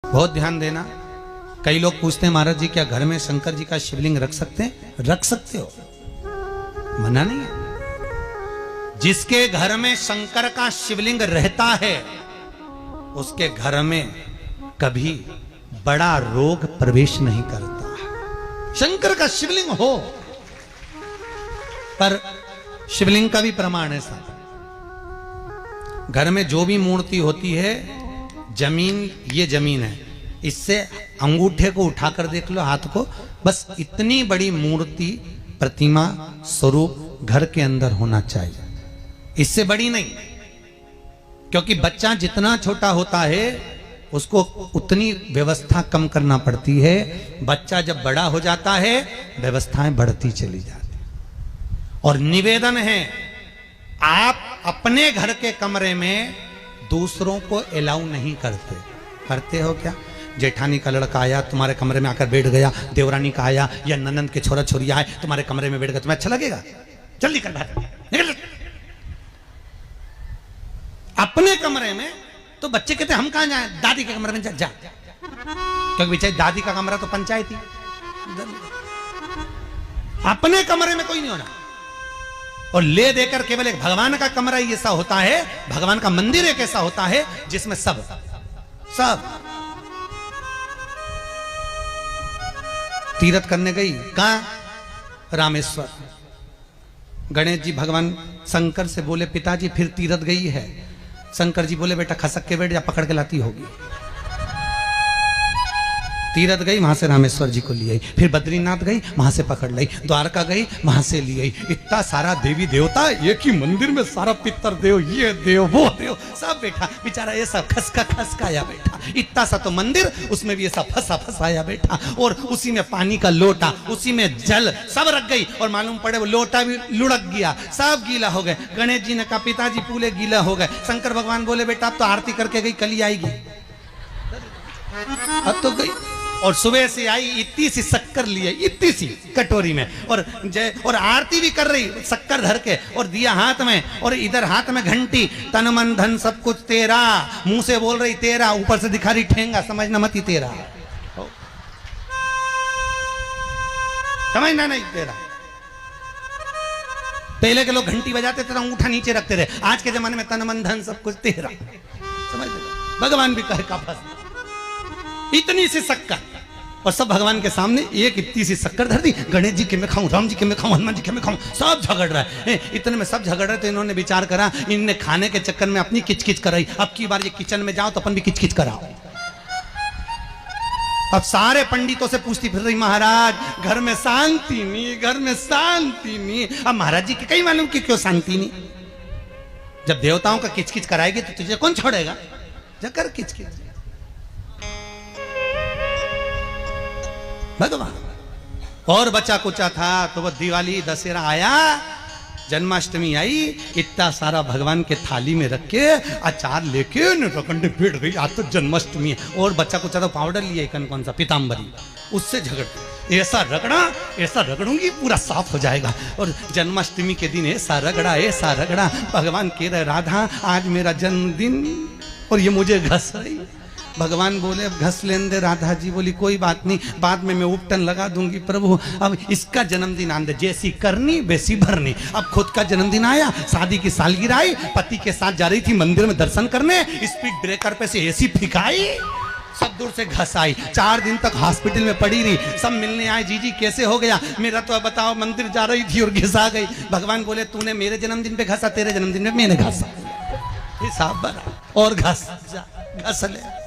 बहुत ध्यान देना। कई लोग पूछते हैं महाराज जी क्या घर में शंकर जी का शिवलिंग रख सकते हैं? रख सकते हो, मना नहीं है। जिसके घर में शंकर का शिवलिंग रहता है उसके घर में कभी बड़ा रोग प्रवेश नहीं करता। शंकर का शिवलिंग हो, पर शिवलिंग का भी प्रमाण है साहब। घर में जो भी मूर्ति होती है, जमीन ये जमीन है, इससे अंगूठे को उठाकर देख लो, हाथ को, बस इतनी बड़ी मूर्ति प्रतिमा स्वरूप घर के अंदर होना चाहिए, इससे बड़ी नहीं। क्योंकि बच्चा जितना छोटा होता है उसको उतनी व्यवस्था कम करना पड़ती है। बच्चा जब बड़ा हो जाता है व्यवस्थाएं बढ़ती चली जाती। और निवेदन है, आप अपने घर के कमरे में दूसरों को अलाउ नहीं करते। करते हो क्या? जेठानी का लड़का आया तुम्हारे कमरे में आकर बैठ गया, देवरानी का आया या ननंद के छोरा छोरी आए तुम्हारे कमरे में बैठ गया, तुम्हें अच्छा लगेगा? जल्दी कर बाहर निकल। अपने कमरे में तो बच्चे कहते हम कहां जाएं? दादी के कमरे में जा, जा। क्योंकि बेचारी दादी का कमरा तो पंचायती। अपने कमरे में कोई नहीं होना। और ले देकर केवल एक भगवान का कमरा ही ऐसा होता है, भगवान का मंदिर एक ऐसा होता है जिसमें सब तीर्थ करने गई। कहां? रामेश्वर। गणेश जी भगवान शंकर से बोले पिताजी फिर तीर्थ गई है। शंकर जी बोले बेटा खसक के बैठ जा, पकड़ के लाती होगी। तीर्थ गई, वहां से रामेश्वर जी को ले आई, फिर बद्रीनाथ गई, वहां से पकड़ लाई, द्वारका गई, वहां से ले आई। इतना सारा देवी देवता एक ही मंदिर में, सारा पितर देव, ये देव वो देव सब बैठा। बेचारा ये सब खसकाया बैठा। इतना सा तो मंदिर, उसमें भी ऐसा फंसाया बैठा। और उसी में पानी का लोटा, उसी में जल सब रख गई। और मालूम पड़े वो लोटा भी लुढ़क गया, सब गीला हो गए। गणेश जी ने कहा पिताजी पूरे गीला हो गए। शंकर भगवान बोले बेटा अब तो आरती करके गई, कल ही आएगी। अब तो गई। और सुबह से आई, इतनी सी शक्कर लिए, इतनी सी कटोरी में, और आरती भी कर रही शक्कर धर के, और दिया हाथ में, और इधर हाथ में घंटी, तन मन धन सब कुछ तेरा, मुंह से बोल रही तेरा, ऊपर से दिखा रही ठेंगा, समझना मत ही तेरा, समझना नहीं तेरा। पहले के लोग घंटी बजाते थे, अंगूठा नीचे रखते थे। आज के जमाने में तन मन धन सब कुछ तेरा, समझ भगवान भी कहे का फंस। इतनी सी शक्कर, और सब भगवान के सामने एक इतनी सी शक्कर धर दी। गणेश जी के मैं खाऊं, राम जी के मैं खाऊं, हनुमान जी के मैं खाऊं, सब झगड़ रहा है। इतने में सब झगड़ रहे तो इन्होंने विचार करा, इनने खाने के चक्कर में अपनी किचकिच कराई। अब की बार ये किचन में जाओ तो अपन भी किचकिच कराओ। अब सारे पंडितों से पूछती फिर रही महाराज घर में शांति नहीं, घर में शांति नहीं। अब महाराज जी के कहीं मालूम कि क्यों शांति नहीं? जब देवताओं का किचकिच कराएगी तो तुझे कौन छोड़ेगा? जकर किचकिच भगवान। और बचा कुचा था तो वो दिवाली दशहरा आया, जन्माष्टमी आई, इतना सारा भगवान के थाली में रख के अचार लेके रखंडे बैठ गई। आज तो जन्माष्टमी है। और बच्चा कुचा तो पाउडर लिया कौन सा पीताम्बरी, उससे झगड़ ऐसा रगड़ूंगी पूरा साफ हो जाएगा। और जन्माष्टमी के दिन ऐसा रगड़ा भगवान कह रहे राधा आज मेरा जन्मदिन और ये मुझे घस रही। भगवान बोले अब घस लेने दे। राधा जी बोली कोई बात नहीं, बाद में मैं उपटन लगा दूंगी प्रभु, अब इसका जन्मदिन आने दे, जैसी करनी वैसी भरनी। अब खुद का जन्मदिन आया, शादी की सालगिरह आई, पति के साथ जा रही थी मंदिर में दर्शन करने, स्पीड ब्रेकर पे से ऐसी फिकाई, सब दूर से घस आई। 4 दिन तक हॉस्पिटल में पड़ी रही। सब मिलने आए, जीजी कैसे हो गया? मेरा तो बताओ मंदिर जा रही थी और घिसा गई। भगवान बोले तूने मेरे जन्मदिन पे घसा, तेरे जन्मदिन में मैंने घसा, हिसाब बना। और घस ले।